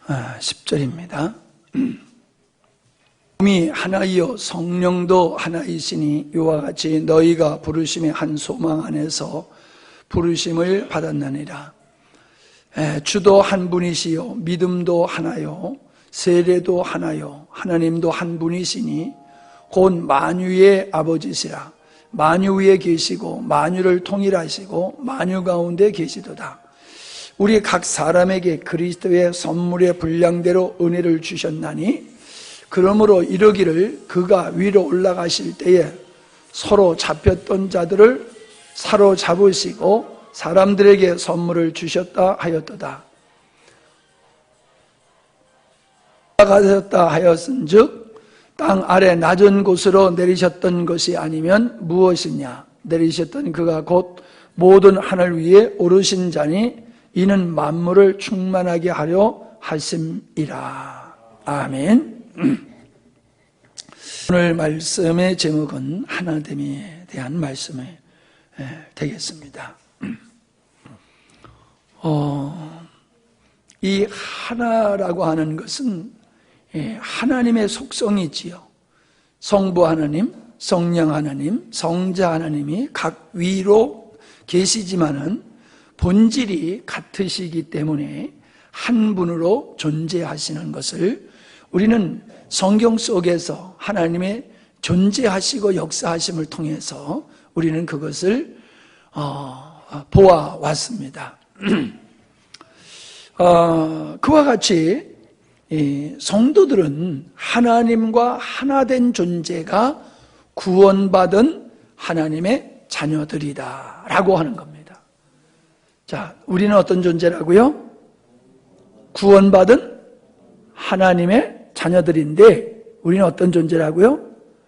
10절입니다. 몸이 하나이요 성령도 하나이시니 이와 같이 너희가 부르심의 한 소망 안에서 부르심을 받았느니라. 주도 한 분이시요 믿음도 하나요 세례도 하나요 하나님도 한 분이시니 곧 만유의 아버지시라. 만유 위에 계시고 만유를 통일하시고 만유 가운데 계시도다. 우리 각 사람에게 그리스도의 선물의 분량대로 은혜를 주셨나니 그러므로 이르기를 그가 위로 올라가실 때에 서로 잡혔던 자들을 사로잡으시고 사람들에게 선물을 주셨다 하였도다. 올라가셨다 하였은즉 땅 아래 낮은 곳으로 내리셨던 것이 아니면 무엇이냐. 내리셨던 그가 곧 모든 하늘 위에 오르신 자니 이는 만물을 충만하게 하려 하심이라. 아멘. 오늘 말씀의 제목은 하나됨에 대한 말씀이 되겠습니다. 이 하나라고 하는 것은 하나님의 속성이지요. 성부 하나님, 성령 하나님, 성자 하나님이 각 위로 계시지만은 본질이 같으시기 때문에 한 분으로 존재하시는 것을 우리는 성경 속에서 하나님의 존재하시고 역사하심을 통해서 우리는 그것을 보아왔습니다. 그와 같이 성도들은 하나님과 하나된 존재가 구원받은 하나님의 자녀들이다 라고 하는 겁니다. 자, 우리는 어떤 존재라고요? 구원받은 하나님의 자녀들인데 우리는 어떤 존재라고요?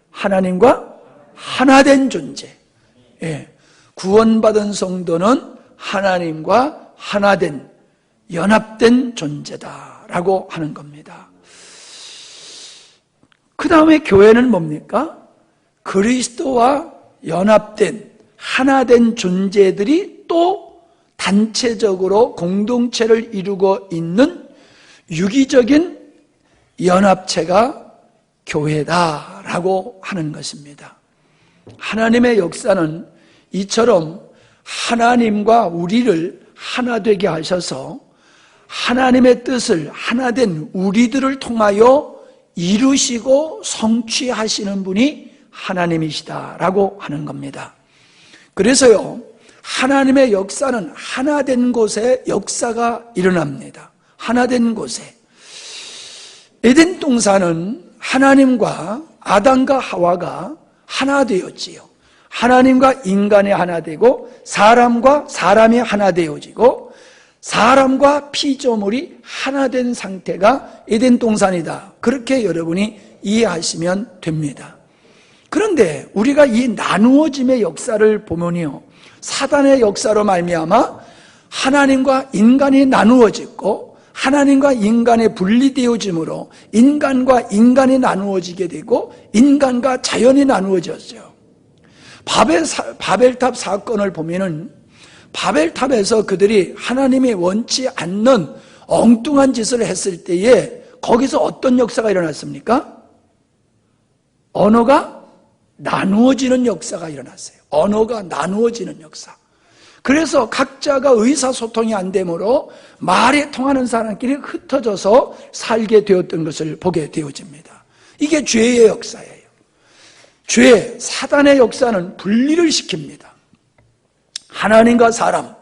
하나님과 하나된 존재. 구원받은 성도는 하나님과 하나된 연합된 존재다라고 하는 겁니다. 그 다음에 교회는 뭡니까? 그리스도와 연합된 하나된 존재들이 또 단체적으로 공동체를 이루고 있는 유기적인 연합체가 교회다라고 하는 것입니다. 하나님의 역사는 이처럼 하나님과 우리를 하나 되게 하셔서 하나님의 뜻을 하나된 우리들을 통하여 이루시고 성취하시는 분이 하나님이시다라고 하는 겁니다. 그래서요, 하나님의 역사는 하나된 곳에 역사가 일어납니다. 하나된 곳에. 에덴 동산은 하나님과 아담과 하와가 하나 되었지요. 하나님과 인간이 하나 되고 사람과 사람이 하나 되어지고 사람과 피조물이 하나 된 상태가 에덴 동산이다. 그렇게 여러분이 이해하시면 됩니다. 그런데 우리가 이 나누어짐의 역사를 보면요, 사단의 역사로 말미암아 하나님과 인간이 나누어지고 하나님과 인간의 분리되어짐으로 인간과 인간이 나누어지게 되고 인간과 자연이 나누어졌어요. 바벨탑 사건을 보면은 바벨탑에서 그들이 하나님이 원치 않는 엉뚱한 짓을 했을 때에 거기서 어떤 역사가 일어났습니까? 언어가 나누어지는 역사가 일어났어요. 언어가 나누어지는 역사. 그래서 각자가 의사소통이 안 되므로 말이 통하는 사람끼리 흩어져서 살게 되었던 것을 보게 되어집니다. 이게 죄의 역사예요. 죄, 사단의 역사는 분리를 시킵니다. 하나님과 사람,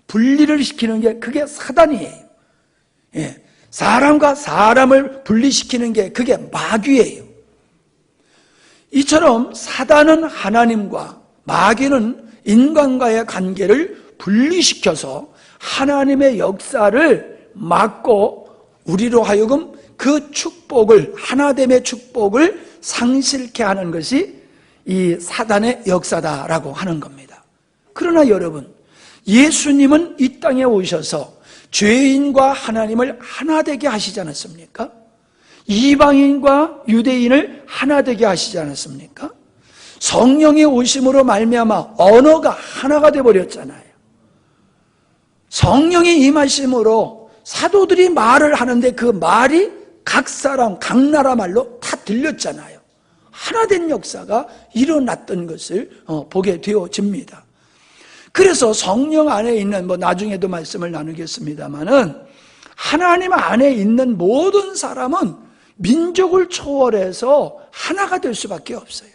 분리를 시키는 게 그게 사단이에요. 사람과 사람을 분리시키는 게 그게 마귀예요. 이처럼 사단은 하나님과 마귀는 인간과의 관계를 분리시켜서 하나님의 역사를 막고 우리로 하여금 그 축복을, 하나됨의 축복을 상실케 하는 것이 이 사단의 역사다라고 하는 겁니다. 그러나 여러분, 예수님은 이 땅에 오셔서 죄인과 하나님을 하나 되게 하시지 않았습니까? 이방인과 유대인을 하나 되게 하시지 않았습니까? 성령의 오심으로 말미암아 언어가 하나가 되어버렸잖아요. 성령의 임하심으로 사도들이 말을 하는데 그 말이 각 사람, 각 나라 말로 다 들렸잖아요. 하나된 역사가 일어났던 것을 보게 되어집니다. 그래서 성령 안에 있는, 나중에도 말씀을 나누겠습니다마는, 하나님 안에 있는 모든 사람은 민족을 초월해서 하나가 될 수밖에 없어요.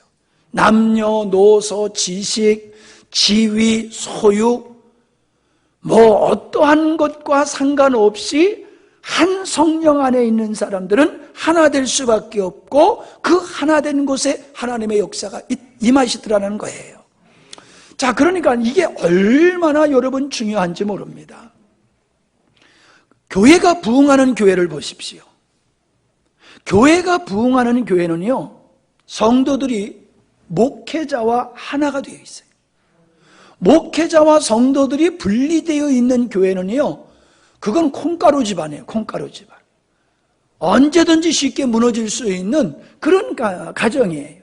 남녀노소, 지식, 지위, 소유, 어떠한 것과 상관없이 한 성령 안에 있는 사람들은 하나 될 수밖에 없고, 그 하나 된 곳에 하나님의 역사가 임하시더라는 거예요. 자, 그러니까 이게 얼마나 여러분 중요한지 모릅니다. 교회가 부흥하는 교회를 보십시오. 교회가 부흥하는 교회는요, 성도들이 목회자와 하나가 되어 있어요. 목회자와 성도들이 분리되어 있는 교회는요, 그건 콩가루 집안이에요. 콩가루 집안. 언제든지 쉽게 무너질 수 있는 그런 가정이에요.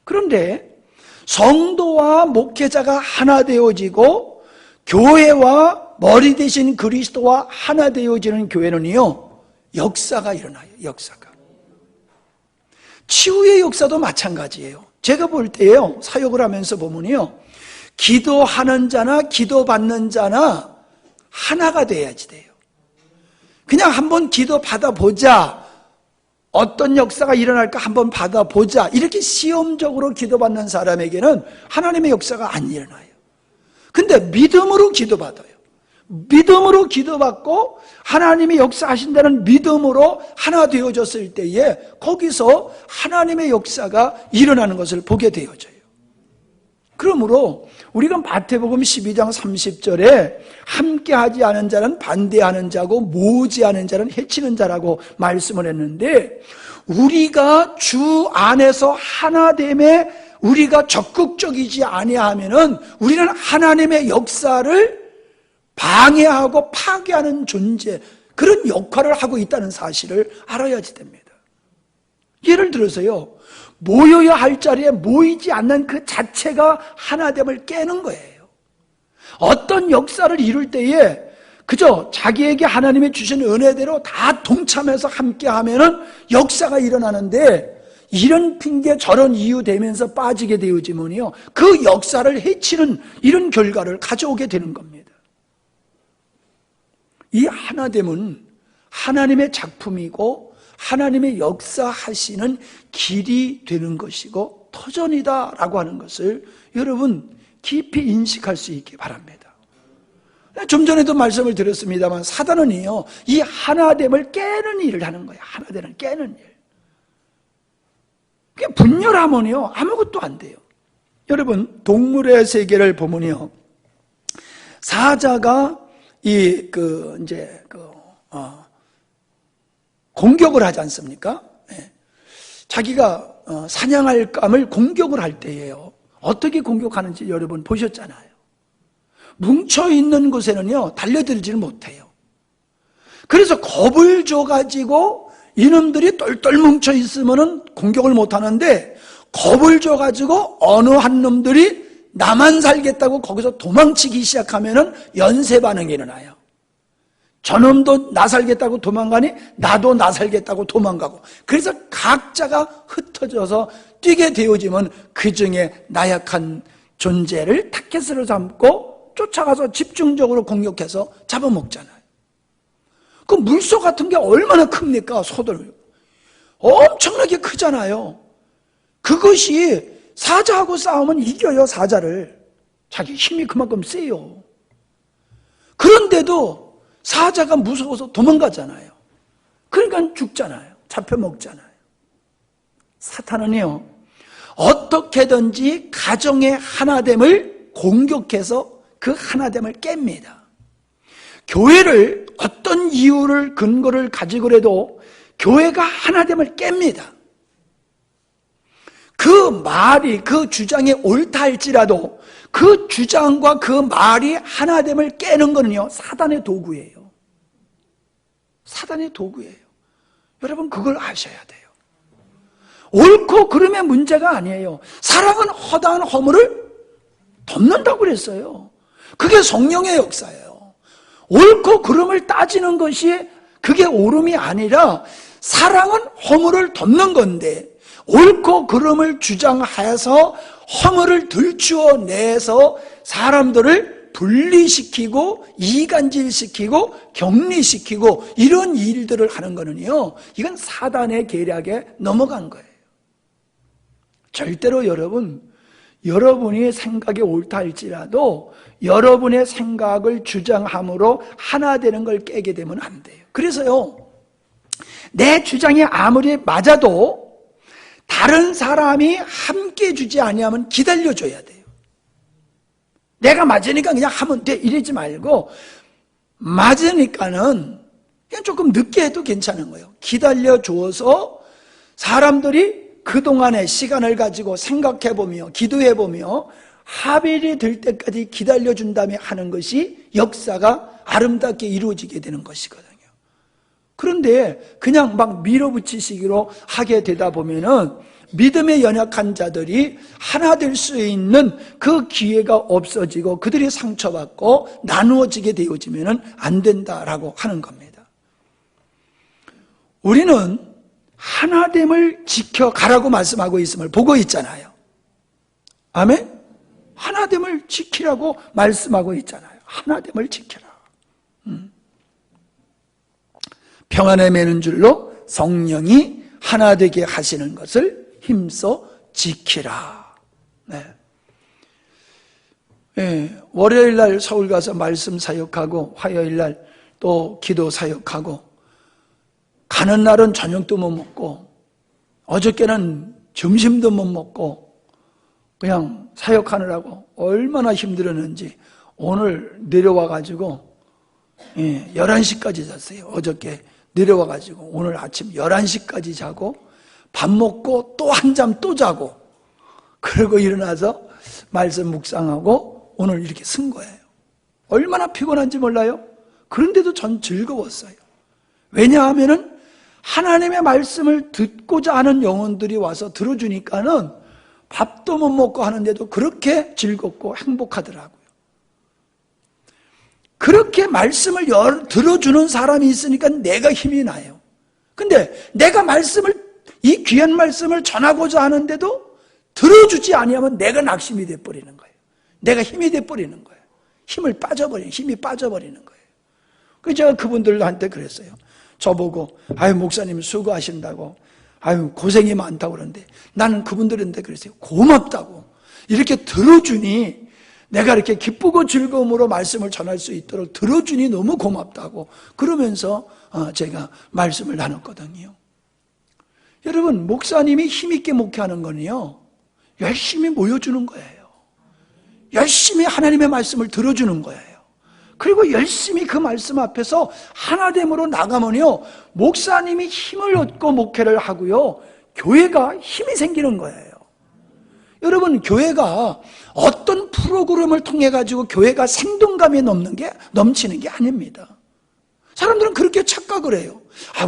그런데 성도와 목회자가 하나 되어지고 교회와 머리 대신 그리스도와 하나 되어지는 교회는요, 역사가 일어나요. 역사가. 치유의 역사도 마찬가지예요. 제가 볼 때요, 사역을 하면서 보면요, 기도하는 자나 기도받는 자나 하나가 돼야지 돼요. 그냥 한번 기도 받아보자, 어떤 역사가 일어날까 한번 받아보자, 이렇게 시험적으로 기도받는 사람에게는 하나님의 역사가 안 일어나요. 근데 믿음으로 기도받아요. 믿음으로 기도받고 하나님이 역사하신다는 믿음으로 하나 되어졌을 때에 거기서 하나님의 역사가 일어나는 것을 보게 되어져요. 그러므로 우리가 마태복음 12장 30절에 함께하지 않은 자는 반대하는 자고 모지하는 자는 해치는 자라고 말씀을 했는데, 우리가 주 안에서 하나됨에 우리가 적극적이지 아니하면은 우리는 하나님의 역사를 방해하고 파괴하는 존재, 그런 역할을 하고 있다는 사실을 알아야지 됩니다. 예를 들어서요, 모여야 할 자리에 모이지 않는 그 자체가 하나됨을 깨는 거예요. 어떤 역사를 이룰 때에 그저 자기에게 하나님이 주신 은혜대로 다 동참해서 함께 하면은 역사가 일어나는데, 이런 핑계 저런 이유 되면서 빠지게 되어지면요, 그 역사를 해치는 이런 결과를 가져오게 되는 겁니다. 이 하나됨은 하나님의 작품이고 하나님의 역사하시는 길이 되는 것이고 터전이다라고 하는 것을 여러분 깊이 인식할 수 있기 바랍니다. 좀 전에도 말씀을 드렸습니다만, 사단은요, 이 하나됨을 깨는 일을 하는 거예요. 하나됨을 깨는 일. 그게 분열하면요, 아무것도 안 돼요. 여러분, 동물의 세계를 보면요, 사자가 공격을 하지 않습니까? 네. 자기가 사냥할 감을 공격을 할 때예요. 어떻게 공격하는지 여러분 보셨잖아요. 뭉쳐있는 곳에는요, 달려들지를 못해요. 그래서 겁을 줘가지고 이놈들이 똘똘 뭉쳐있으면은 공격을 못하는데, 겁을 줘가지고 어느 한 놈들이 나만 살겠다고 거기서 도망치기 시작하면은 연쇄 반응이 일어나요. 저놈도 나 살겠다고 도망가니 나도 나 살겠다고 도망가고, 그래서 각자가 흩어져서 뛰게 되어지면 그 중에 나약한 존재를 타겟으로 삼고 쫓아가서 집중적으로 공격해서 잡아먹잖아요. 그 물소 같은 게 얼마나 큽니까? 소들 엄청나게 크잖아요. 그것이 사자하고 싸우면 이겨요. 사자를. 자기 힘이 그만큼 세요. 그런데도 사자가 무서워서 도망가잖아요. 그러니까 죽잖아요. 잡혀먹잖아요. 사탄은요, 어떻게든지 가정의 하나됨을 공격해서 그 하나됨을 깹니다. 교회를 어떤 이유를 근거를 가지고라도 교회가 하나됨을 깹니다. 그 말이, 그 주장이 옳다 할지라도 그 주장과 그 말이 하나됨을 깨는 거는요, 사단의 도구예요. 사단의 도구예요. 여러분, 그걸 아셔야 돼요. 옳고 그름의 문제가 아니에요. 사랑은 허다한 허물을 덮는다고 그랬어요. 그게 성령의 역사예요. 옳고 그름을 따지는 것이 그게 옳음이 아니라 사랑은 허물을 덮는 건데 옳고 그름을 주장하여서 허물을 들추어내서 사람들을 분리시키고 이간질시키고 격리시키고 이런 일들을 하는 거는요, 이건 사단의 계략에 넘어간 거예요. 절대로 여러분이 생각이 옳다 할지라도 여러분의 생각을 주장함으로 하나 되는 걸 깨게 되면 안 돼요. 그래서요, 내 주장이 아무리 맞아도 다른 사람이 함께 주지 아니하면 기다려줘야 돼요. 내가 맞으니까 그냥 하면 돼 이러지 말고 맞으니까는 그냥 조금 늦게 해도 괜찮은 거예요. 기다려줘서 사람들이 그동안의 시간을 가지고 생각해보며 기도해보며 합일이 될 때까지 기다려준 다음에 하는 것이 역사가 아름답게 이루어지게 되는 것이거든요. 그런데 그냥 막 밀어붙이시기로 하게 되다 보면은 믿음에 연약한 자들이 하나 될 수 있는 그 기회가 없어지고 그들이 상처받고 나누어지게 되어지면 안 된다라고 하는 겁니다. 우리는 하나됨을 지켜가라고 말씀하고 있음을 보고 있잖아요. 아멘? 하나됨을 지키라고 말씀하고 있잖아요. 하나됨을 지켜라. 평안에 매는 줄로 성령이 하나 되게 하시는 것을 힘써 지키라. 네. 네. 월요일 날 서울 가서 말씀 사역하고 화요일 날 또 기도 사역하고 가는 날은 저녁도 못 먹고 어저께는 점심도 못 먹고 그냥 사역하느라고 얼마나 힘들었는지 오늘 내려와가지고 11시까지 잤어요. 어저께 내려와가지고 오늘 아침 11시까지 자고 밥 먹고 또 한잠 또 자고 그러고 일어나서 말씀 묵상하고 오늘 이렇게 쓴 거예요. 얼마나 피곤한지 몰라요? 그런데도 전 즐거웠어요. 왜냐하면은 하나님의 말씀을 듣고자 하는 영혼들이 와서 들어주니까는 밥도 못 먹고 하는데도 그렇게 즐겁고 행복하더라고요. 그렇게 말씀을 들어주는 사람이 있으니까 내가 힘이 나요. 근데 내가 이 귀한 말씀을 전하고자 하는데도 들어주지 아니하면 내가 낙심이 돼버리는 거예요. 내가 힘이 돼버리는 거예요. 힘이 빠져버리는 거예요. 그래서 제가 그분들한테 그랬어요. 저보고 목사님 수고하신다고 고생이 많다고 그러는데 나는 그분들한테 그랬어요. 고맙다고. 이렇게 들어주니 내가 이렇게 기쁘고 즐거움으로 말씀을 전할 수 있도록 들어주니 너무 고맙다고 그러면서 제가 말씀을 나눴거든요. 여러분, 목사님이 힘있게 목회하는 거는요, 열심히 모여주는 거예요. 열심히 하나님의 말씀을 들어주는 거예요. 그리고 열심히 그 말씀 앞에서 하나됨으로 나가면요, 목사님이 힘을 얻고 목회를 하고요, 교회가 힘이 생기는 거예요. 여러분, 교회가 어떤 프로그램을 통해 가지고 교회가 생동감이 넘치는 게 아닙니다. 사람들은 그렇게 착각을 해요.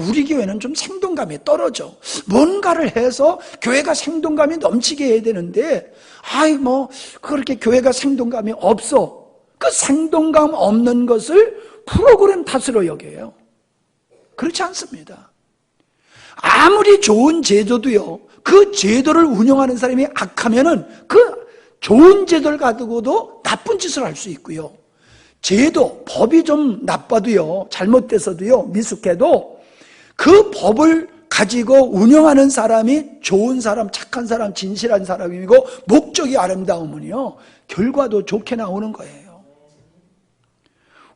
우리 교회는 좀 생동감이 떨어져. 뭔가를 해서 교회가 생동감이 넘치게 해야 되는데, 그렇게 교회가 생동감이 없어. 그 생동감 없는 것을 프로그램 탓으로 여겨요. 그렇지 않습니다. 아무리 좋은 제도도요, 그 제도를 운영하는 사람이 악하면은 그 좋은 제도를 가지고도 나쁜 짓을 할 수 있고요. 법이 좀 나빠도요, 잘못돼서도요, 미숙해도 그 법을 가지고 운영하는 사람이 좋은 사람, 착한 사람, 진실한 사람이고 목적이 아름다우면요, 결과도 좋게 나오는 거예요.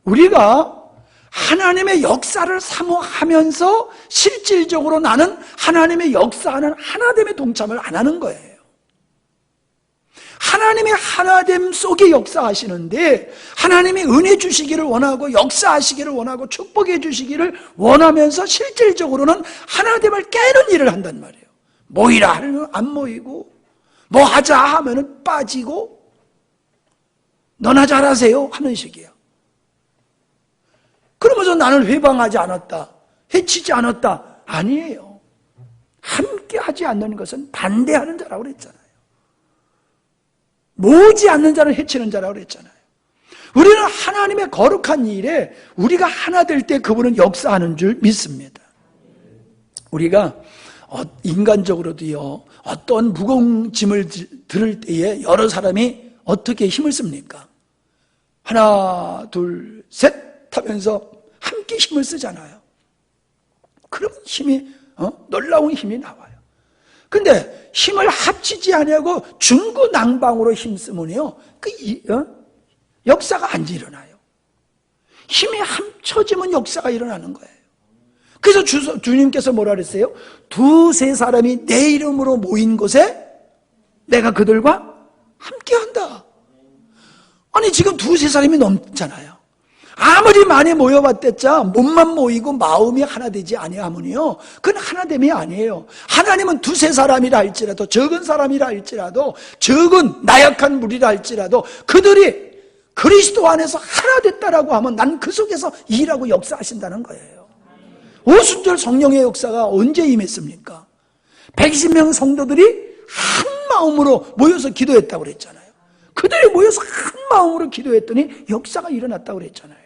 우리가 하나님의 역사를 사모하면서 실질적으로 나는 하나님의 역사하는 하나됨에 동참을 안 하는 거예요. 하나님의 하나됨 속에 역사하시는데 하나님이 은혜 주시기를 원하고 역사하시기를 원하고 축복해 주시기를 원하면서 실질적으로는 하나됨을 깨는 일을 한단 말이에요. 모이라 하면 안 모이고, 뭐 하자 하면은 빠지고, 너나 잘하세요 하는 식이에요. 그러면서 나는 회방하지 않았다, 해치지 않았다. 아니에요. 함께 하지 않는 것은 반대하는 자라고 그랬잖아요. 모으지 않는 자는 해치는 자라고 그랬잖아요. 우리는 하나님의 거룩한 일에 우리가 하나 될 때 그분은 역사하는 줄 믿습니다. 우리가 인간적으로도요, 어떤 무거운 짐을 들을 때에 여러 사람이 어떻게 힘을 씁니까? 하나, 둘, 셋 하면서 함께 힘을 쓰잖아요. 그러면 힘이, 놀라운 힘이 나와요. 근데 힘을 합치지 아니하고 중구난방으로 힘쓰면요, 역사가 안 일어나요. 힘이 합쳐지면 역사가 일어나는 거예요. 그래서 주님께서 뭐라 그랬어요? 두세 사람이 내 이름으로 모인 곳에 내가 그들과 함께한다. 아니 지금 두세 사람이 넘잖아요. 아무리 많이 모여봤댔자 몸만 모이고 마음이 하나 되지 아니하면요, 그건 하나됨이 아니에요. 하나님은 두세 사람이라 할지라도, 적은 사람이라 할지라도, 적은 나약한 무리라 할지라도 그들이 그리스도 안에서 하나 됐다라고 하면 난 그 속에서 일하고 역사하신다는 거예요. 오순절 성령의 역사가 언제 임했습니까? 120명 성도들이 한 마음으로 모여서 기도했다고 그랬잖아요. 그들이 모여서 한 마음으로 기도했더니 역사가 일어났다고 그랬잖아요.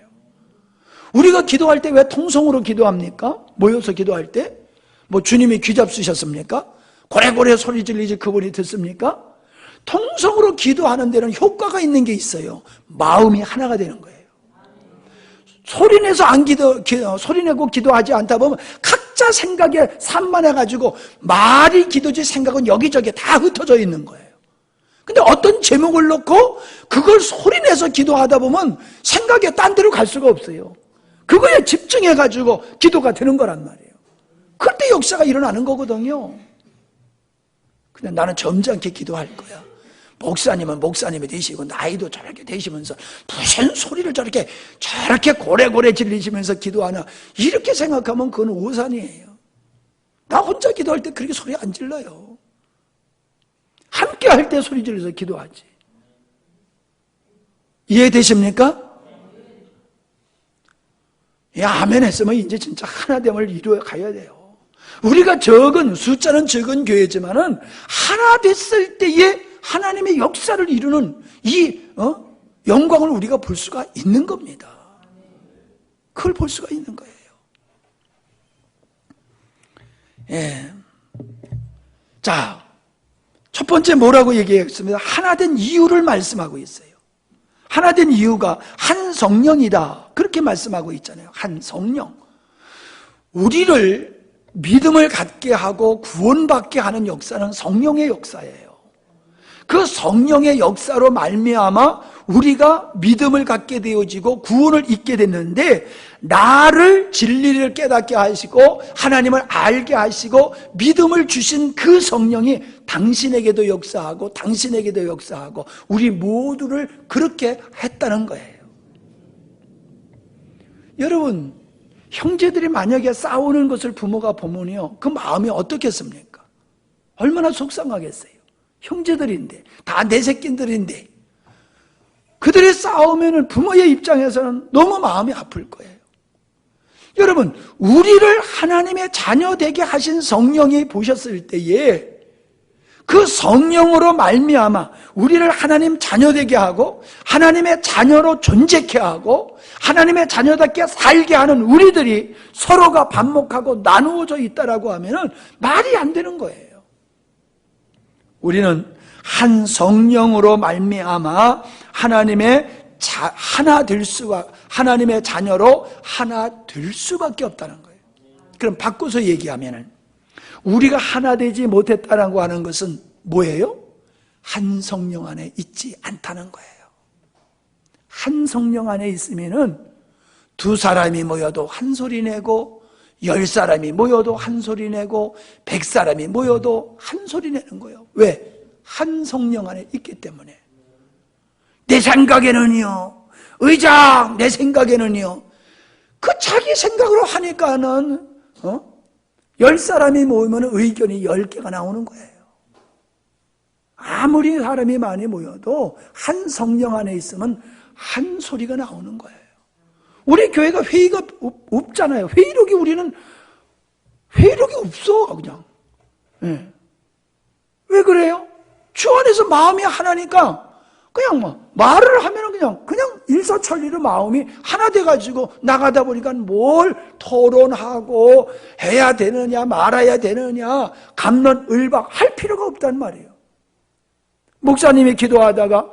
우리가 기도할 때 왜 통성으로 기도합니까? 모여서 기도할 때? 뭐 주님이 귀 잡수셨습니까? 고래고래 소리 질리지 그분이 듣습니까? 통성으로 기도하는 데는 효과가 있는 게 있어요. 마음이 하나가 되는 거예요. 소리내서 소리내고 기도하지 않다 보면 각자 생각에 산만해가지고 말이 기도지 생각은 여기저기 다 흩어져 있는 거예요. 근데 어떤 제목을 놓고 그걸 소리내서 기도하다 보면 생각이 딴 데로 갈 수가 없어요. 그거에 집중해가지고 기도가 되는 거란 말이에요. 그때 역사가 일어나는 거거든요. 근데 나는 점잖게 기도할 거야. 목사님은 목사님이 되시고 나이도 저렇게 되시면서 무슨 소리를 저렇게 고래고래 질리시면서 기도하나, 이렇게 생각하면 그건 오산이에요. 나 혼자 기도할 때 그렇게 소리 안 질러요. 함께 할 때 소리 질러서 기도하지. 이해되십니까? 아멘 했으면 이제 진짜 하나됨을 이루어 가야 돼요. 우리가 숫자는 적은 교회지만은 하나 됐을 때에 하나님의 역사를 이루는 이 영광을 우리가 볼 수가 있는 겁니다. 그걸 볼 수가 있는 거예요. 예. 자, 첫 번째 뭐라고 얘기했습니다? 하나된 이유를 말씀하고 있어요. 하나된 이유가 한 성령이다, 그렇게 말씀하고 있잖아요. 한 성령. 우리를 믿음을 갖게 하고 구원받게 하는 역사는 성령의 역사예요. 그 성령의 역사로 말미암아 우리가 믿음을 갖게 되어지고 구원을 잊게 됐는데, 나를 진리를 깨닫게 하시고 하나님을 알게 하시고 믿음을 주신 그 성령이 당신에게도 역사하고 당신에게도 역사하고 우리 모두를 그렇게 했다는 거예요. 여러분, 형제들이 만약에 싸우는 것을 부모가 보면요, 그 마음이 어떻겠습니까? 얼마나 속상하겠어요. 형제들인데, 다 내 새끼들인데 그들이 싸우면 부모의 입장에서는 너무 마음이 아플 거예요. 여러분, 우리를 하나님의 자녀 되게 하신 성령이 보셨을 때에 그 성령으로 말미암아 우리를 하나님 자녀 되게 하고 하나님의 자녀로 존재케 하고 하나님의 자녀답게 살게 하는 우리들이 서로가 반목하고 나누어져 있다라고 하면은 말이 안 되는 거예요. 우리는 한 성령으로 말미암아 하나님의 자녀로 하나 될 수밖에 없다는 거예요. 그럼 바꿔서 얘기하면은 우리가 하나 되지 못했다라고 하는 것은 뭐예요? 한 성령 안에 있지 않다는 거예요. 한 성령 안에 있으면은 두 사람이 모여도 한 소리 내고 10사람이 모여도 한 소리 내고 100사람이 모여도 한 소리 내는 거예요. 왜? 한 성령 안에 있기 때문에. 내 생각에는요, 의장 내 생각에는요, 그 자기 생각으로 하니까는 10사람이 모이면 의견이 10개가 나오는 거예요. 아무리 사람이 많이 모여도 한 성령 안에 있으면 한 소리가 나오는 거예요. 우리 교회가 회의가 없잖아요. 우리는 회의력이 없어 그냥. 네. 왜 그래요? 주 안에서 마음이 하나니까 그냥 뭐 말을 하면은 그냥 일사천리로 마음이 하나 돼가지고 나가다 보니까 뭘 토론하고 해야 되느냐 말아야 되느냐 갑론을박 할 필요가 없단 말이에요. 목사님이 기도하다가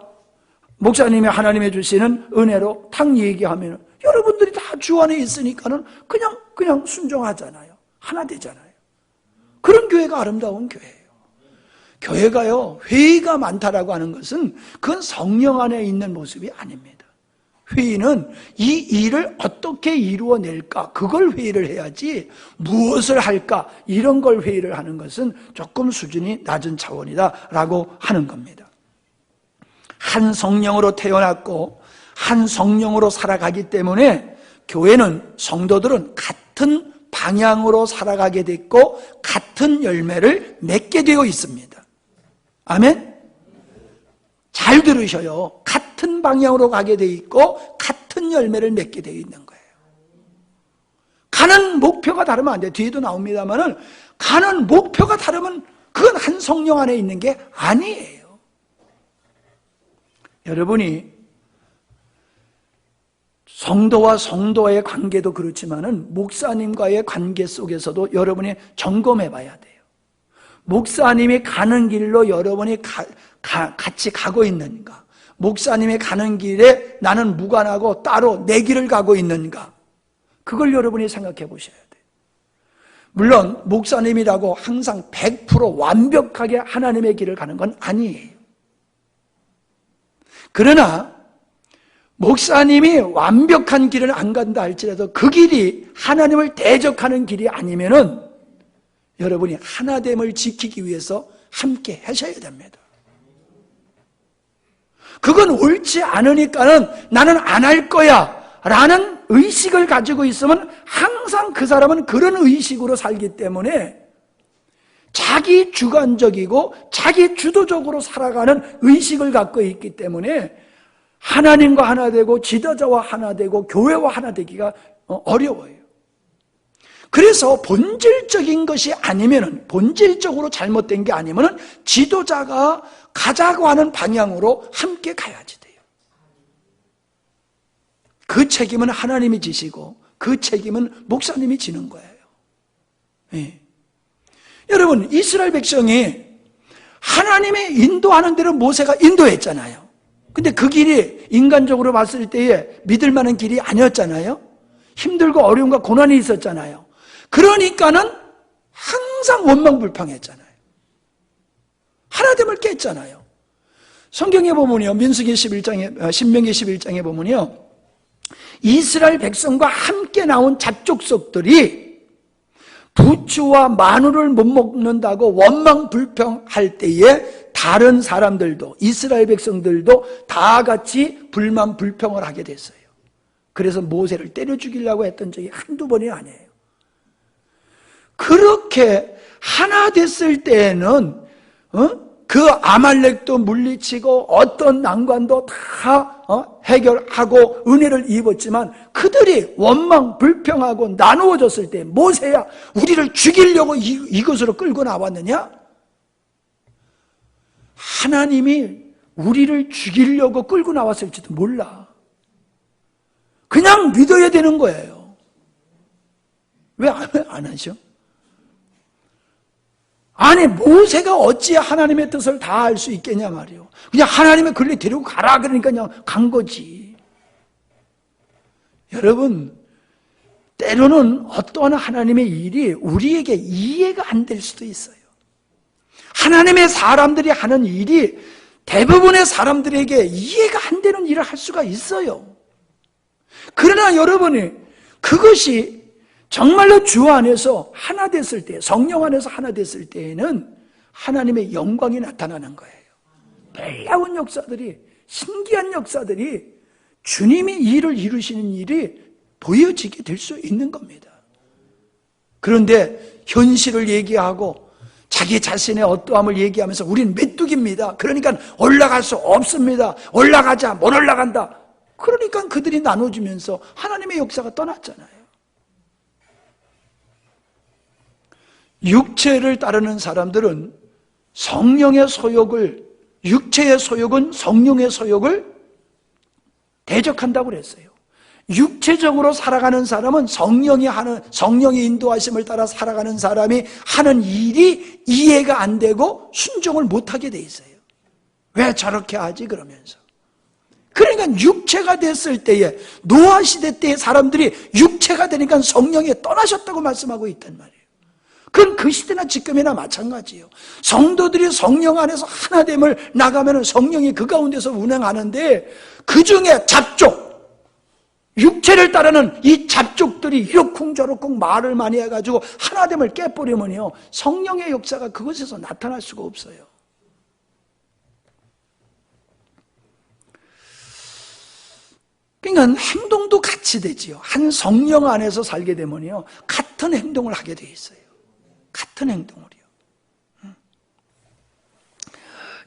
목사님이 하나님이 주시는 은혜로 탁 얘기하면 여러분들이 다 주 안에 있으니까는 그냥 순종하잖아요. 하나 되잖아요. 그런 교회가 아름다운 교회예요. 교회가요, 회의가 많다라고 하는 것은 그건 성령 안에 있는 모습이 아닙니다. 회의는 이 일을 어떻게 이루어낼까, 그걸 회의를 해야지 무엇을 할까, 이런 걸 회의를 하는 것은 조금 수준이 낮은 차원이다라고 하는 겁니다. 한 성령으로 태어났고 한 성령으로 살아가기 때문에 교회는, 성도들은 같은 방향으로 살아가게 됐고 같은 열매를 맺게 되어 있습니다. 아멘? 잘 들으셔요. 같은 방향으로 가게 되어 있고 같은 열매를 맺게 되어 있는 거예요. 가는 목표가 다르면 안 돼요. 뒤에도 나옵니다만은 가는 목표가 다르면 그건 한 성령 안에 있는 게 아니에요. 여러분이 성도와 성도의 관계도 그렇지만은 목사님과의 관계 속에서도 여러분이 점검해 봐야 돼요. 목사님이 가는 길로 여러분이 같이 가고 있는가? 목사님이 가는 길에 나는 무관하고 따로 내 길을 가고 있는가? 그걸 여러분이 생각해 보셔야 돼요. 물론 목사님이라고 항상 100% 완벽하게 하나님의 길을 가는 건 아니에요. 그러나 목사님이 완벽한 길을 안 간다 할지라도 그 길이 하나님을 대적하는 길이 아니면은 여러분이 하나됨을 지키기 위해서 함께 하셔야 됩니다. 그건 옳지 않으니까는 나는 안 할 거야 라는 의식을 가지고 있으면 항상 그 사람은 그런 의식으로 살기 때문에 자기 주관적이고 자기 주도적으로 살아가는 의식을 갖고 있기 때문에 하나님과 하나 되고 지도자와 하나 되고 교회와 하나 되기가 어려워요. 그래서 본질적인 것이 아니면은, 본질적으로 잘못된 게 아니면은 지도자가 가자고 하는 방향으로 함께 가야지 돼요. 그 책임은 하나님이 지시고 그 책임은 목사님이 지는 거예요. 예. 여러분, 이스라엘 백성이 하나님의 인도하는 대로 모세가 인도했잖아요. 근데 그 길이 인간적으로 봤을 때에 믿을 만한 길이 아니었잖아요. 힘들고 어려움과 고난이 있었잖아요. 그러니까는 항상 원망불평했잖아요. 하나됨을 깼잖아요. 성경에 보면요, 민수기 11장에, 신명기 11장에 보면요, 이스라엘 백성과 함께 나온 잡족속들이 부추와 마늘을 못 먹는다고 원망불평할 때에 다른 사람들도, 이스라엘 백성들도 다 같이 불만 불평을 하게 됐어요. 그래서 모세를 때려 죽이려고 했던 적이 한두 번이 아니에요. 그렇게 하나 됐을 때에는 그 아말렉도 물리치고 어떤 난관도 다 해결하고 은혜를 입었지만 그들이 원망 불평하고 나누어졌을 때 모세야 우리를 죽이려고 이것으로 끌고 나왔느냐? 하나님이 우리를 죽이려고 끌고 나왔을지도 몰라. 그냥 믿어야 되는 거예요. 왜 안 하죠? 아니, 모세가 어찌 하나님의 뜻을 다 알 수 있겠냐 말이요. 그냥 하나님의 글리 데리고 가라 그러니까 그냥 간 거지. 여러분, 때로는 어떠한 하나님의 일이 우리에게 이해가 안 될 수도 있어요. 하나님의 사람들이 하는 일이 대부분의 사람들에게 이해가 안 되는 일을 할 수가 있어요. 그러나 여러분이 그것이 정말로 주 안에서 하나 됐을 때, 성령 안에서 하나 됐을 때에는 하나님의 영광이 나타나는 거예요. 놀라운 역사들이, 신기한 역사들이 주님이 일을 이루시는 일이 보여지게 될 수 있는 겁니다. 그런데 현실을 얘기하고 자기 자신의 어떠함을 얘기하면서 우린 메뚜기입니다. 그러니까 올라갈 수 없습니다. 올라가자, 못 올라간다. 그러니까 그들이 나눠주면서 하나님의 역사가 떠났잖아요. 육체를 따르는 사람들은 성령의 소욕을 육체의 소욕은 성령의 소욕을 대적한다고 그랬어요. 육체적으로 살아가는 사람은 성령의 인도하심을 따라 살아가는 사람이 하는 일이 이해가 안 되고 순종을 못하게 돼 있어요. 왜 저렇게 하지? 그러면서. 그러니까 육체가 됐을 때에, 노아 시대 때의 사람들이 육체가 되니까 성령이 떠나셨다고 말씀하고 있단 말이에요. 그건 그 시대나 지금이나 마찬가지예요. 성도들이 성령 안에서 하나됨을 나가면 성령이 그 가운데서 운행하는데, 그 중에 잡족, 육체를 따르는 이 잡족들이 이러쿵저러쿵 말을 많이 해가지고 하나됨을 깨버리면요, 성령의 역사가 그것에서 나타날 수가 없어요. 그러니까 행동도 같이 되지요. 한 성령 안에서 살게 되면요, 같은 행동을 하게 돼 있어요. 같은 행동을요.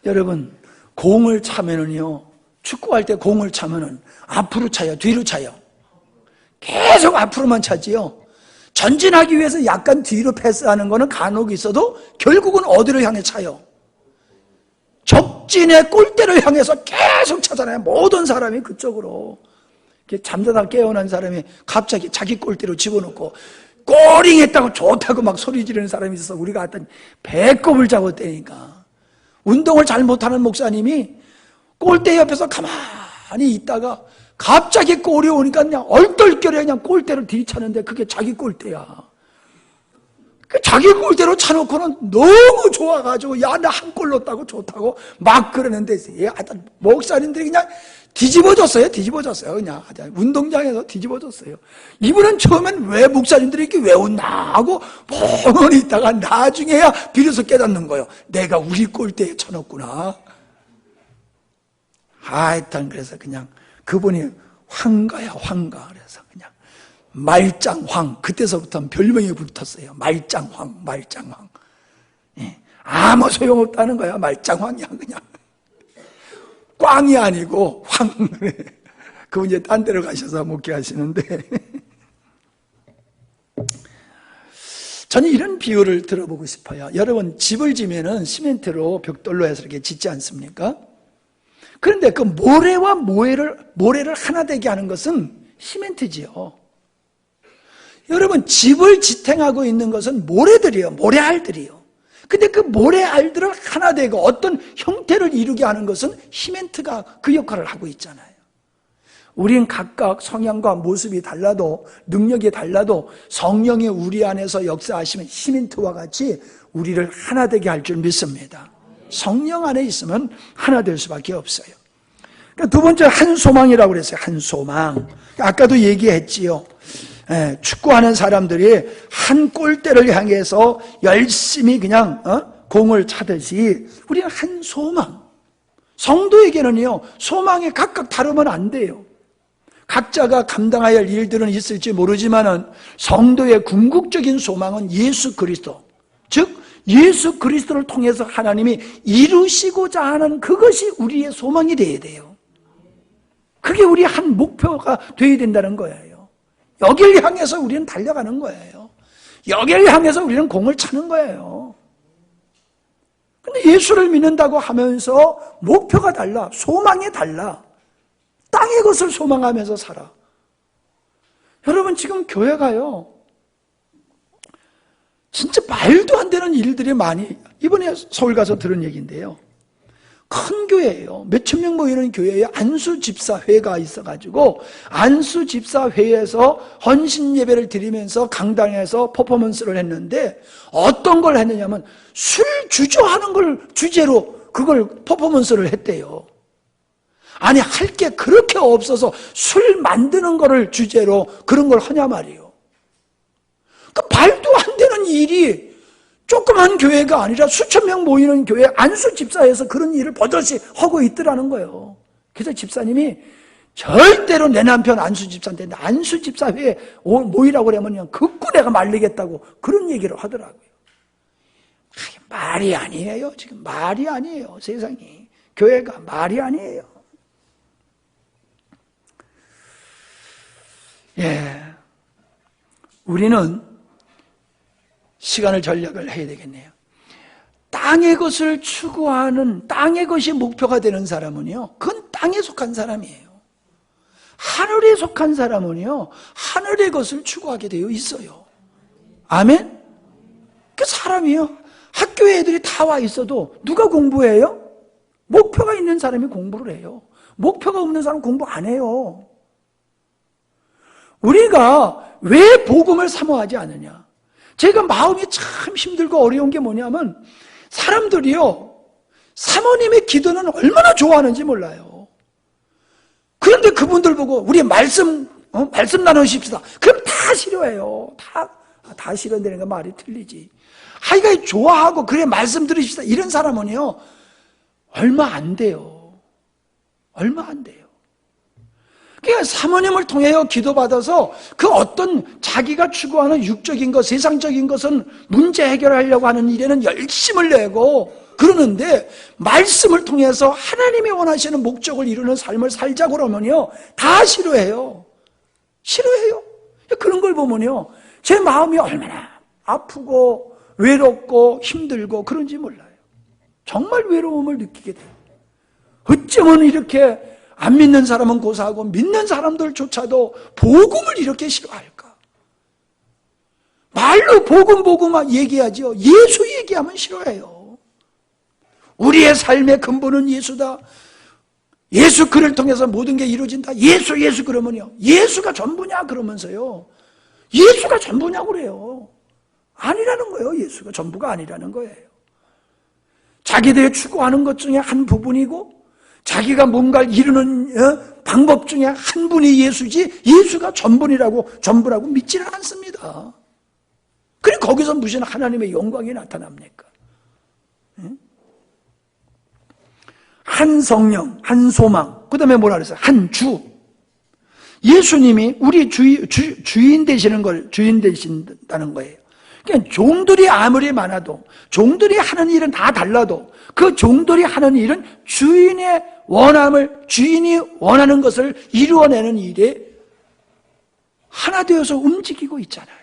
여러분, 공을 차면은요, 축구할 때 공을 차면은 앞으로 차요, 뒤로 차요? 계속 앞으로만 차지요. 전진하기 위해서 약간 뒤로 패스하는 거는 간혹 있어도 결국은 어디를 향해 차요? 적진의 골대를 향해서 계속 차잖아요. 모든 사람이 그쪽으로. 잠자다 깨어난 사람이 갑자기 자기 골대로 집어넣고 골링 했다고 좋다고 막 소리 지르는 사람이 있어서 우리가 어떤 배꼽을 잡고 떼니까, 운동을 잘 못하는 목사님이 골대 옆에서 가만히 있다가 갑자기 골이 오니까 그냥 얼떨결에 그냥 골대를 들이차는데 그게 자기 골대야. 자기 골대로 차놓고는 너무 좋아가지고, 야, 나 한 골 넣었다고 좋다고 막 그러는데, 목사님들이 그냥 뒤집어졌어요. 그냥 운동장에서 뒤집어졌어요. 이분은 처음엔 왜 목사님들이 이렇게 왜 웃나 하고 멍하니 있다가 나중에야 비로소 깨닫는 거예요. 내가 우리 골대에 쳐놓구나. 하여튼 그래서 그냥 그분이 황가야, 황가. 그래서 그냥 말짱황. 그때서부터 별명이 붙었어요. 말짱황. 예. 아무 소용없다는 거야. 말짱황이야, 그냥. 꽝이 아니고 황. 그분 이제 딴 데로 가셔서 목회하시는데, 저는 이런 비유를 들어보고 싶어요. 여러분, 집을 지면은 시멘트로 벽돌로 해서 이렇게 짓지 않습니까? 그런데 그 모래와 모래를 하나 되게 하는 것은 시멘트지요. 여러분, 집을 지탱하고 있는 것은 모래들이에요. 모래알들이요. 근데 그 모래알들을 하나 되고 어떤 형태를 이루게 하는 것은 시멘트가 그 역할을 하고 있잖아요. 우린 각각 성향과 모습이 달라도, 능력이 달라도 성령이 우리 안에서 역사하시면 시멘트와 같이 우리를 하나 되게 할 줄 믿습니다. 성령 안에 있으면 하나 될 수밖에 없어요. 두 번째, 한 소망이라고 그랬어요. 한 소망. 아까도 얘기했지요. 축구하는 사람들이 한 골대를 향해서 열심히 그냥 공을 차듯이 우리는 한 소망. 성도에게는요, 소망이 각각 다르면 안 돼요. 각자가 감당해야 할 일들은 있을지 모르지만은 성도의 궁극적인 소망은 예수 그리스도, 즉 예수 그리스도를 통해서 하나님이 이루시고자 하는 그것이 우리의 소망이 되어야 돼요. 그게 우리 한 목표가 되어야 된다는 거예요. 여길 향해서 우리는 달려가는 거예요. 여길 향해서 우리는 공을 차는 거예요. 근데 예수를 믿는다고 하면서 목표가 달라, 소망이 달라. 땅의 것을 소망하면서 살아. 여러분, 지금 교회가요, 진짜 말도 안 되는 일들이 많이, 이번에 서울 가서 들은 얘기인데요, 큰 교회예요. 몇천 명 모이는 교회에 안수집사회가 있어가지고 안수집사회에서 헌신 예배를 드리면서 강당에서 퍼포먼스를 했는데, 어떤 걸 했느냐면 술 주저하는 걸 주제로 그걸 퍼포먼스를 했대요. 아니, 할 게 그렇게 없어서 술 만드는 거를 주제로 그런 걸 하냐 말이에요. 그 말도 안 되는 일이 조그만 교회가 아니라 수천 명 모이는 교회 안수집사에서 그런 일을 버젓이 하고 있더라는 거예요. 그래서 집사님이 절대로 내 남편 안수집사인데 안수집사회에 모이라고 그러면 극구 내가 말리겠다고 그런 얘기를 하더라고요. 말이 아니에요. 지금 말이 아니에요. 세상이. 교회가 말이 아니에요. 예, 우리는 시간을 전략을 해야 되겠네요. 땅의 것을 추구하는, 땅의 것이 목표가 되는 사람은요, 그건 땅에 속한 사람이에요. 하늘에 속한 사람은요, 하늘의 것을 추구하게 되어 있어요. 아멘? 그 사람이요, 학교에 애들이 다 와 있어도 누가 공부해요? 목표가 있는 사람이 공부를 해요. 목표가 없는 사람은 공부 안 해요. 우리가 왜 복음을 사모하지 않느냐? 제가 마음이 참 힘들고 어려운 게 뭐냐면, 사람들이요, 사모님의 기도는 얼마나 좋아하는지 몰라요. 그런데 그분들 보고 우리 말씀 나누십시다. 그럼 다 싫어해요. 다 싫어한다는 거 말이 틀리지. 하여간 좋아하고 그래 말씀 들으십시다. 이런 사람은요, 얼마 안 돼요. 얼마 안 돼요. 그러니까 사모님을 통해 기도받아서 그 어떤 자기가 추구하는 육적인 것, 세상적인 것은 문제 해결하려고 하는 일에는 열심을 내고 그러는데, 말씀을 통해서 하나님이 원하시는 목적을 이루는 삶을 살자고 그러면요, 다 싫어해요. 싫어해요. 그런 걸 보면요, 제 마음이 얼마나 아프고 외롭고 힘들고 그런지 몰라요. 정말 외로움을 느끼게 돼요. 어쩌면 이렇게 안 믿는 사람은 고사하고 믿는 사람들조차도 복음을 이렇게 싫어할까? 말로 복음 얘기하죠. 예수 얘기하면 싫어해요. 우리의 삶의 근본은 예수다. 예수 그를 통해서 모든 게 이루어진다. 예수 그러면요, 예수가 전부냐 그러면서요, 예수가 전부냐고 그래요. 아니라는 거예요. 예수가 전부가 아니라는 거예요. 자기들이 추구하는 것 중에 한 부분이고, 자기가 뭔가를 이루는 방법 중에 한 분이 예수지, 예수가 전부라고 믿지는 않습니다. 그리고 거기서 무슨 하나님의 영광이 나타납니까? 한 성령, 한 소망, 그 다음에 뭐라 그랬어요? 한 주. 예수님이 우리 주인 되신다는 거예요. 그러니까 종들이 아무리 많아도, 종들이 하는 일은 다 달라도, 그 종들이 하는 일은 주인이 원하는 것을 이루어내는 일에 하나 되어서 움직이고 있잖아요.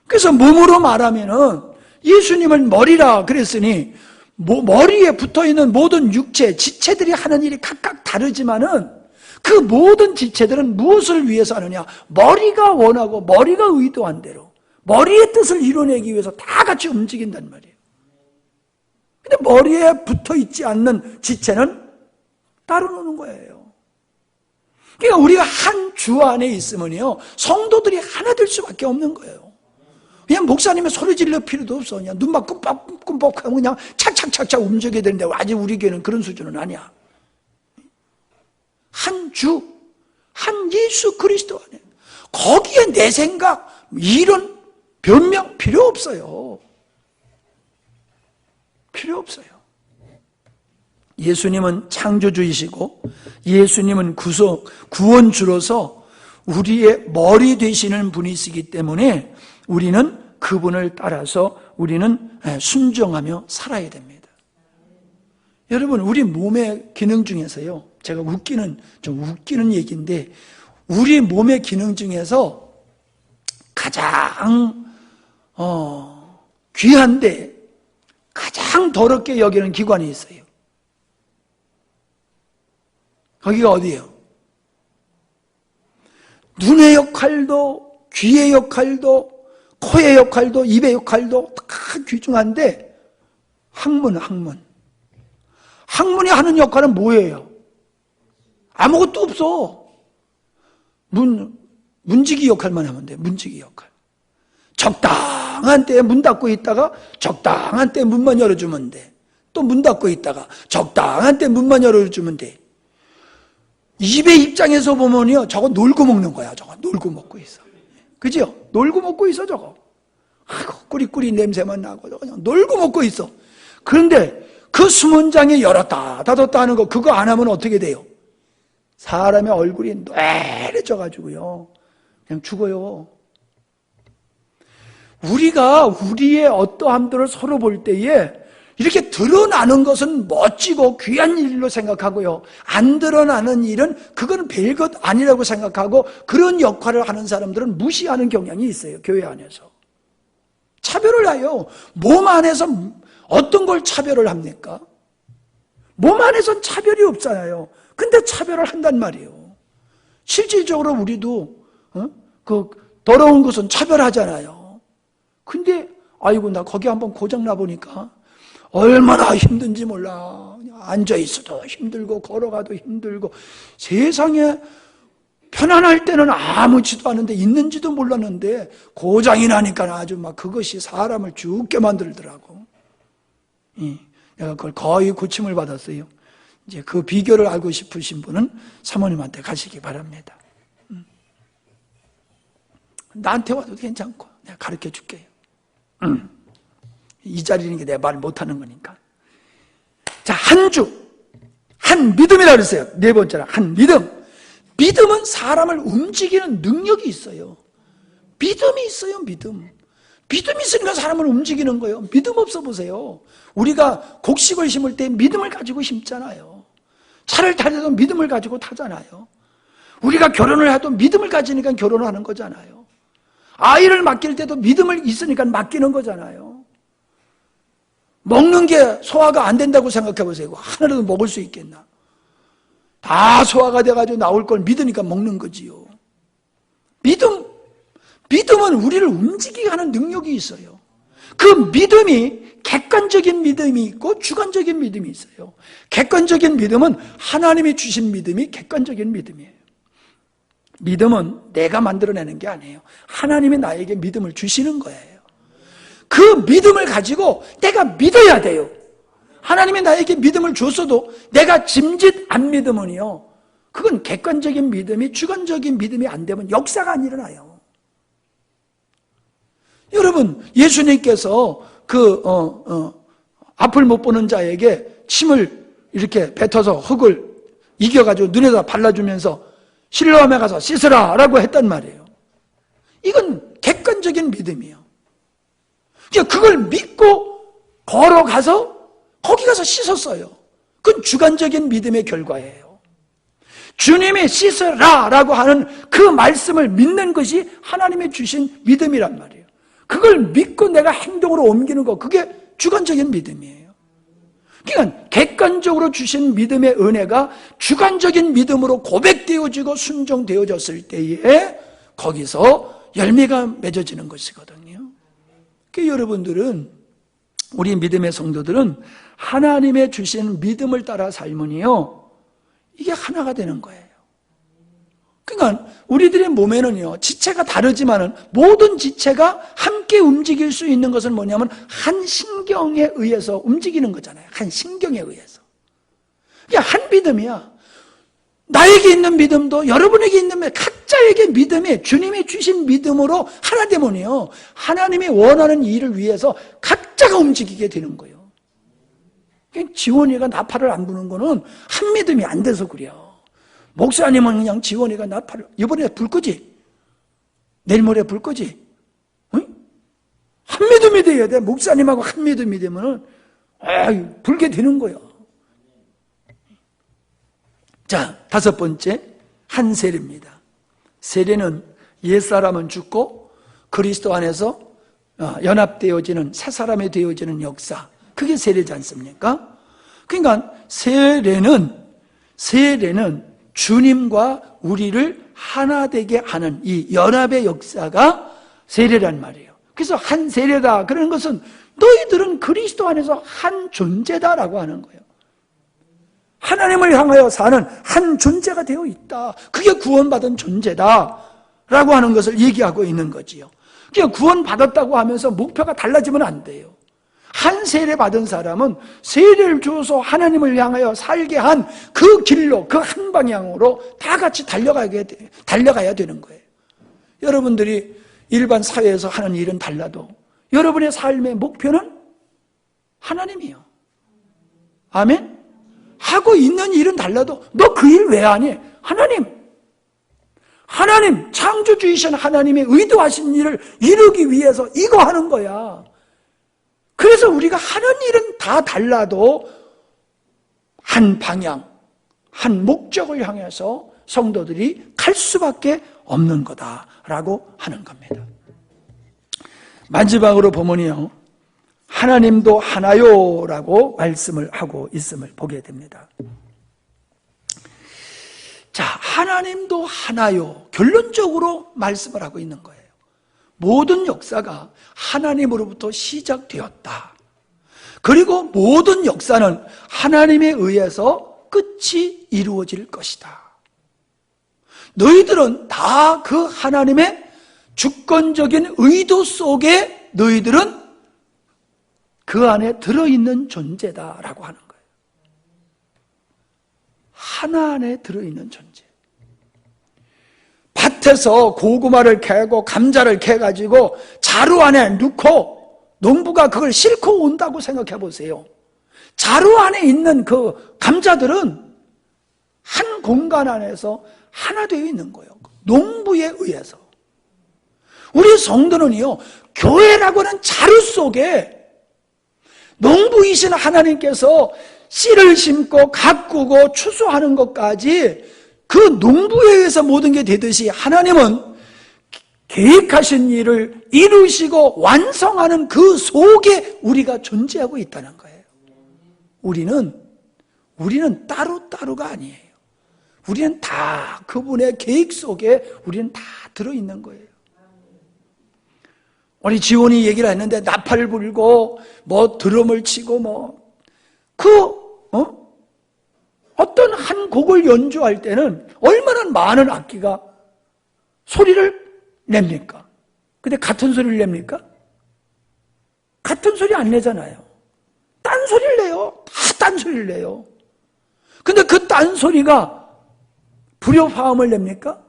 그래서 몸으로 말하면은 예수님을 머리라 그랬으니, 머리에 붙어있는 모든 육체, 지체들이 하는 일이 각각 다르지만은 그 모든 지체들은 무엇을 위해서 하느냐? 머리가 원하고 머리가 의도한 대로 머리의 뜻을 이뤄내기 위해서 다 같이 움직인단 말이에요. 근데 머리에 붙어있지 않는 지체는 따로 노는 거예요. 그러니까 우리가 한 주 안에 있으면요, 성도들이 하나 될 수밖에 없는 거예요. 그냥 목사님의 소리 질러 필요도 없어. 그냥 눈만 끔뻑끔뻑하고 그냥 착착착착 움직여야 되는데, 아직 우리 교회는 그런 수준은 아니야. 한 주, 한 예수 그리스도 안에, 거기에 내 생각, 이런 변명 필요 없어요. 필요 없어요. 예수님은 창조주이시고 예수님은 구원주로서 우리의 머리 되시는 분이시기 때문에 우리는 그분을 따라서 우리는 순종하며 살아야 됩니다. 여러분, 우리 몸의 기능 중에서요, 제가 좀 웃기는 얘기인데, 우리 몸의 기능 중에서 가장 귀한데 가장 더럽게 여기는 기관이 있어요. 거기가 어디예요? 눈의 역할도, 귀의 역할도, 코의 역할도, 입의 역할도 다 귀중한데, 항문이 하는 뭐예요? 아무것도 없어. 문지기 역할만 하면 돼. 문지기 역할. 적당한 때에 문 닫고 있다가 적당한 때에 문만 열어주면 돼. 또 문 닫고 있다가 적당한 때에 문만 열어주면 돼. 입의 입장에서 보면요, 저거 놀고 먹는 거야. 저거 놀고 먹고 있어. 그죠? 놀고 먹고 있어, 저거. 아이고, 꾸리꾸리 냄새만 나고, 저거 그냥 놀고 먹고 있어. 그런데 그 수문장에 열었다 닫았다 하는 거, 그거 안 하면 어떻게 돼요? 사람의 얼굴이 뇌래져가지고요, 그냥 죽어요. 우리가 우리의 어떠함들을 서로 볼 때에 이렇게 드러나는 것은 멋지고 귀한 일로 생각하고요, 안 드러나는 일은 그건 별것 아니라고 생각하고 그런 역할을 하는 사람들은 무시하는 경향이 있어요. 교회 안에서 차별을 해요. 몸 안에서 어떤 걸 차별을 합니까? 몸 안에선 차별이 없잖아요. 근데 차별을 한단 말이에요. 실질적으로 우리도 그 더러운 것은 차별하잖아요. 근데 아이고 나 거기 한번 고장나 보니까 얼마나 힘든지 몰라. 앉아있어도 힘들고 걸어가도 힘들고 세상에 편안할 때는 아무지도 않은데 있는지도 몰랐는데 고장이 나니까 아주 막 그것이 사람을 죽게 만들더라고. 내가 그걸 거의 고침을 받았어요. 이제 그 비결을 알고 싶으신 분은 사모님한테 가시기 바랍니다. 나한테 와도 괜찮고 내가 가르쳐 줄게요. 이 자리는 내가 말 못하는 거니까. 자, 한 주, 한 믿음이라 그랬어요. 네 번째로 한 믿음. 믿음은 사람을 움직이는 능력이 있어요. 믿음이 있어요, 믿음. 믿음이 있으니까 사람을 움직이는 거예요. 믿음 없어 보세요. 우리가 곡식을 심을 때 믿음을 가지고 심잖아요. 차를 탈 때도 믿음을 가지고 타잖아요. 우리가 결혼을 해도 믿음을 가지니까 결혼을 하는 거잖아요. 아이를 맡길 때도 믿음을 있으니까 맡기는 거잖아요. 먹는 게 소화가 안 된다고 생각해 보세요. 하나라도 먹을 수 있겠나? 다 소화가 돼가지고 나올 걸 믿으니까 먹는 거지요. 믿음은 우리를 움직이게 하는 능력이 있어요. 그 믿음이 객관적인 믿음이 있고 주관적인 믿음이 있어요. 객관적인 믿음은 하나님이 주신 믿음이 객관적인 믿음이에요. 믿음은 내가 만들어내는 게 아니에요. 하나님이 나에게 믿음을 주시는 거예요. 그 믿음을 가지고 내가 믿어야 돼요. 하나님이 나에게 믿음을 줬어도 내가 짐짓 안 믿으면요, 그건 객관적인 믿음이 주관적인 믿음이 안 되면 역사가 안 일어나요. 여러분, 예수님께서 앞을 못 보는 자에게 침을 이렇게 뱉어서 흙을 이겨가지고 눈에다 발라주면서 실로암에 가서 씻으라 라고 했단 말이에요. 이건 객관적인 믿음이에요. 그걸 믿고 걸어가서 거기 가서 씻었어요. 그건 주관적인 믿음의 결과예요. 주님이 씻으라 라고 하는 그 말씀을 믿는 것이 하나님이 주신 믿음이란 말이에요. 그걸 믿고 내가 행동으로 옮기는 거, 그게 주관적인 믿음이에요. 그러니까 객관적으로 주신 믿음의 은혜가 주관적인 믿음으로 고백되어지고 순종되어졌을 때에 거기서 열매가 맺어지는 것이거든요. 그러니까 여러분들은, 우리 믿음의 성도들은 하나님의 주신 믿음을 따라 살면요, 이게 하나가 되는 거예요. 그러니까 우리들의 몸에는요, 지체가 다르지만은 모든 지체가 함께 움직일 수 있는 것은 뭐냐면 한 신경에 의해서 움직이는 거잖아요. 한 신경에 의해서. 그게 한 믿음이야. 나에게 있는 믿음도 여러분에게 있는 믿음, 각자에게 믿음이 주님이 주신 믿음으로 하나 되면요, 하나님이 원하는 일을 위해서 각자가 움직이게 되는 거예요. 지원이가 나팔을 안 부는 거는 한 믿음이 안 돼서 그래요. 목사님은 그냥 지원이가 나팔을 이번에 불 거지? 내일 모레 불 거지? 응? 한 믿음이 돼야 돼. 목사님하고 한 믿음이 되면은 불게 되는 거예요. 자, 다섯 번째, 한 세례입니다. 세례는 옛사람은 죽고 그리스도 안에서 연합되어지는 새 사람이 되어지는 역사, 그게 세례지 않습니까? 그러니까 세례는 주님과 우리를 하나 되게 하는 이 연합의 역사가 세례란 말이에요. 그래서 한 세례다 그러는 것은 너희들은 그리스도 안에서 한 존재다라고 하는 거예요. 하나님을 향하여 사는 한 존재가 되어 있다. 그게 구원받은 존재다라고 하는 것을 얘기하고 있는 거지요. 그러니까 구원받았다고 하면서 목표가 달라지면 안 돼요. 한 세례 받은 사람은 세례를 주어서 하나님을 향하여 살게 한 그 길로, 그 한 방향으로 다 같이 달려가야 되는 거예요. 여러분들이 일반 사회에서 하는 일은 달라도 여러분의 삶의 목표는 하나님이에요. 아멘? 하고 있는 일은 달라도 너 그 일 왜 하니? 하나님, 창조주이신 하나님의 의도하신 일을 이루기 위해서 이거 하는 거야. 그래서 우리가 하는 일은 다 달라도 한 방향, 한 목적을 향해서 성도들이 갈 수밖에 없는 거다라고 하는 겁니다. 마지막으로 보면요, 하나님도 하나요라고 말씀을 하고 있음을 보게 됩니다. 자, 하나님도 하나요. 결론적으로 말씀을 하고 있는 거예요. 모든 역사가 하나님으로부터 시작되었다. 그리고 모든 역사는 하나님에 의해서 끝이 이루어질 것이다. 너희들은 다 그 하나님의 주권적인 의도 속에 너희들은 그 안에 들어있는 존재다라고 하는 거예요. 하나 안에 들어있는 존재. 밭에서 고구마를 캐고 감자를 캐가지고 자루 안에 넣고 농부가 그걸 싣고 온다고 생각해 보세요. 자루 안에 있는 그 감자들은 한 공간 안에서 하나 되어 있는 거예요. 농부에 의해서. 우리 성도는요, 교회라고 하는 자루 속에 농부이신 하나님께서 씨를 심고 가꾸고 추수하는 것까지 그 농부에 의해서 모든 게 되듯이 하나님은 계획하신 일을 이루시고 완성하는 그 속에 우리가 존재하고 있다는 거예요. 우리는 따로따로가 아니에요. 우리는 다 그분의 계획 속에 우리는 다 들어있는 거예요. 우리 지원이 얘기를 했는데 나팔을 불고 뭐 드럼을 치고 어떤 한 곡을 연주할 때는 얼마나 많은 악기가 소리를 냅니까? 근데 같은 소리를 냅니까? 같은 소리 안 내잖아요. 딴 소리를 내요. 다 딴 소리를 내요. 근데 그 딴 소리가 불협화음을 냅니까?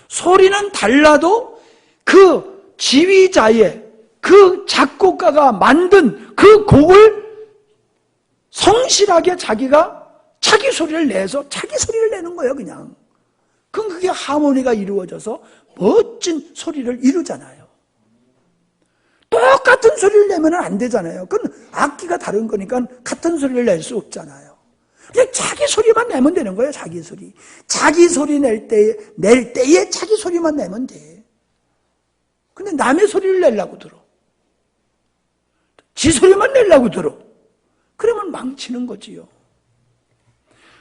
소리는 달라도 그 지휘자의 그 작곡가가 만든 그 곡을 성실하게 자기가 자기 소리를 내서 자기 소리를 내는 거예요, 그냥. 그럼 그게 하모니가 이루어져서 멋진 소리를 이루잖아요. 똑같은 소리를 내면 안 되잖아요. 그건 악기가 다른 거니까 같은 소리를 낼 수 없잖아요. 그냥 자기 소리만 내면 되는 거예요, 자기 소리. 자기 소리 낼 때에 자기 소리만 내면 돼. 근데 남의 소리를 내려고 들어. 지 소리만 내려고 들어. 그러면 망치는 거지요.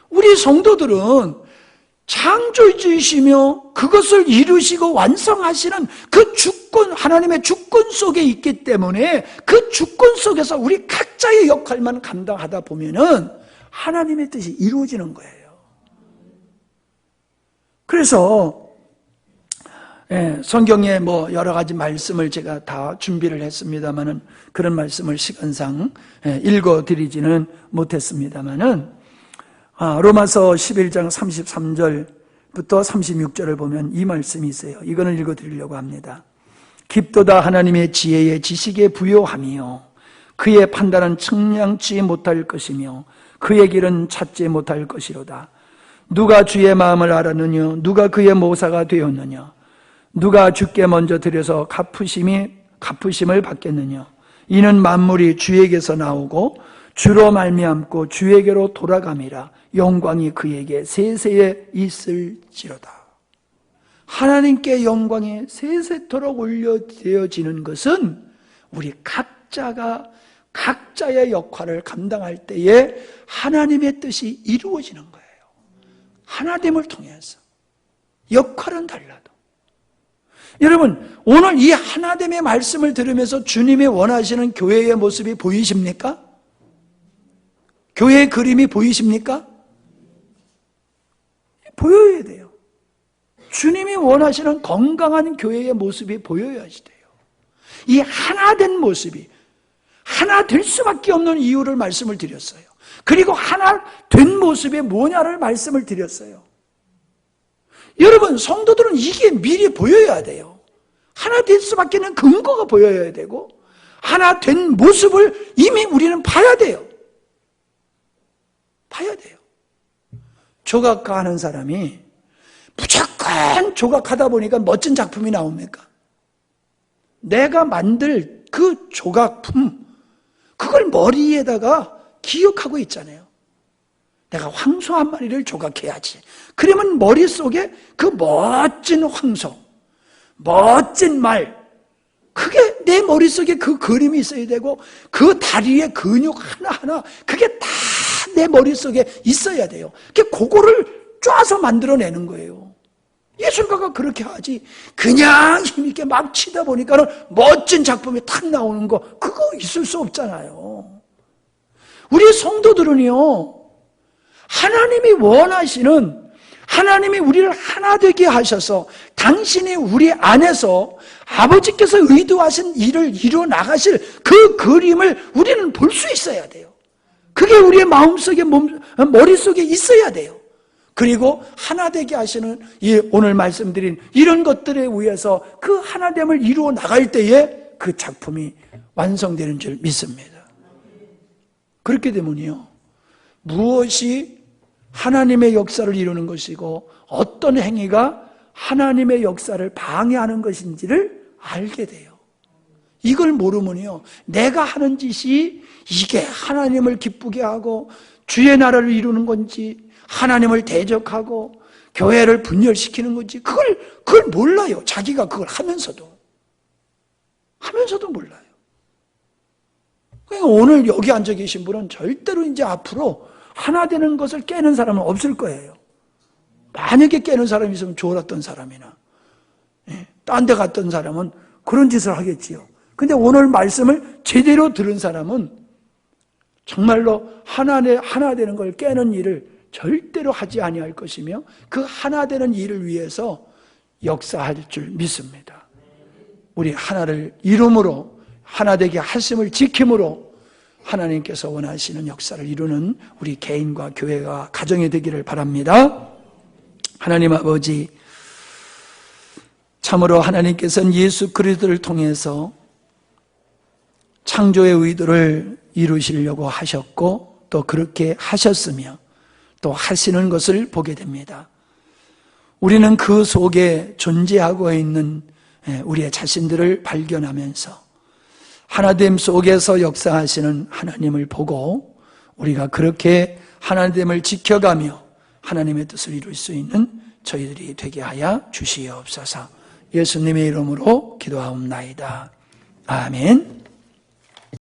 우리 성도들은 창조주이시며 그것을 이루시고 완성하시는 그 주권, 하나님의 주권 속에 있기 때문에 그 주권 속에서 우리 각자의 역할만 감당하다 보면은 하나님의 뜻이 이루어지는 거예요. 그래서 성경에 여러 가지 말씀을 제가 다 준비를 했습니다만은 그런 말씀을 시간상 읽어드리지는 못했습니다만은 로마서 11장 33절부터 36절을 보면 이 말씀이 있어요. 이거는 읽어드리려고 합니다. 깊도다 하나님의 지혜에 지식에 부요하며 그의 판단은 측량치 못할 것이며 그의 길은 찾지 못할 것이로다. 누가 주의 마음을 알았느냐? 누가 그의 모사가 되었느냐? 누가 주께 먼저 드려서 갚으심을 받겠느냐? 이는 만물이 주에게서 나오고 주로 말미암고 주에게로 돌아감이라. 영광이 그에게 세세에 있을지로다. 하나님께 영광이 세세토록 올려되어지는 것은 우리 각자가 각자의 역할을 감당할 때에 하나님의 뜻이 이루어지는 거예요. 하나님을 통해서. 역할은 달라도. 여러분, 오늘 이 하나님의 말씀을 들으면서 주님이 원하시는 교회의 모습이 보이십니까? 교회의 그림이 보이십니까? 보여야 돼요. 주님이 원하시는 건강한 교회의 모습이 보여야지 돼요. 이 하나된 모습이 하나 될 수밖에 없는 이유를 말씀을 드렸어요. 그리고 하나 된 모습이 뭐냐를 말씀을 드렸어요. 여러분, 성도들은 이게 미리 보여야 돼요. 하나 될 수밖에 없는 근거가 보여야 되고 하나 된 모습을 이미 우리는 봐야 돼요. 봐야 돼요. 조각가 하는 사람이 무조건 조각하다 보니까 멋진 작품이 나옵니까? 내가 만들 그 조각품, 그걸 머리에다가 기억하고 있잖아요. 내가 황소 한 마리를 조각해야지. 그러면 머릿속에 그 멋진 황소, 멋진 말, 그게 내 머릿속에 그 그림이 있어야 되고 그 다리의 근육 하나하나 그게 다 내 머릿속에 있어야 돼요. 그거를 쪼아서 만들어내는 거예요. 예술가가 그렇게 하지 그냥 힘있게 막 치다 보니까는 멋진 작품이 탁 나오는 거 그거 있을 수 없잖아요. 우리 성도들은요, 하나님이 원하시는, 하나님이 우리를 하나 되게 하셔서 당신이 우리 안에서 아버지께서 의도하신 일을 이루어 나가실 그 그림을 우리는 볼 수 있어야 돼요. 그게 우리의 마음속에 머릿속에 있어야 돼요. 그리고 하나 되게 하시는 이 오늘 말씀드린 이런 것들에 의해서 그 하나됨을 이루어 나갈 때에 그 작품이 완성되는 줄 믿습니다. 그렇기 때문이요, 무엇이 하나님의 역사를 이루는 것이고 어떤 행위가 하나님의 역사를 방해하는 것인지를 알게 돼요. 이걸 모르면요, 내가 하는 짓이 이게 하나님을 기쁘게 하고 주의 나라를 이루는 건지 하나님을 대적하고 교회를 분열시키는 건지 그걸 몰라요. 자기가 그걸 하면서도 몰라요. 그러니까 오늘 여기 앉아 계신 분은 절대로 이제 앞으로 하나 되는 것을 깨는 사람은 없을 거예요. 만약에 깨는 사람이 있으면 졸았던 사람이나 딴 데 갔던 사람은 그런 짓을 하겠지요. 근데 오늘 말씀을 제대로 들은 사람은 정말로 하나 되는 걸 깨는 일을 절대로 하지 아니할 것이며 그 하나 되는 일을 위해서 역사할 줄 믿습니다. 우리 하나를 이룸으로 하나 되게 하심을 지킴으로 하나님께서 원하시는 역사를 이루는 우리 개인과 교회가 가정이 되기를 바랍니다. 하나님 아버지, 참으로 하나님께서는 예수 그리스도를 통해서 창조의 의도를 이루시려고 하셨고 또 그렇게 하셨으며 또 하시는 것을 보게 됩니다. 우리는 그 속에 존재하고 있는 우리의 자신들을 발견하면서 하나됨 속에서 역사하시는 하나님을 보고 우리가 그렇게 하나됨을 지켜가며 하나님의 뜻을 이룰 수 있는 저희들이 되게 하여 주시옵소서. 예수님의 이름으로 기도하옵나이다. 아멘.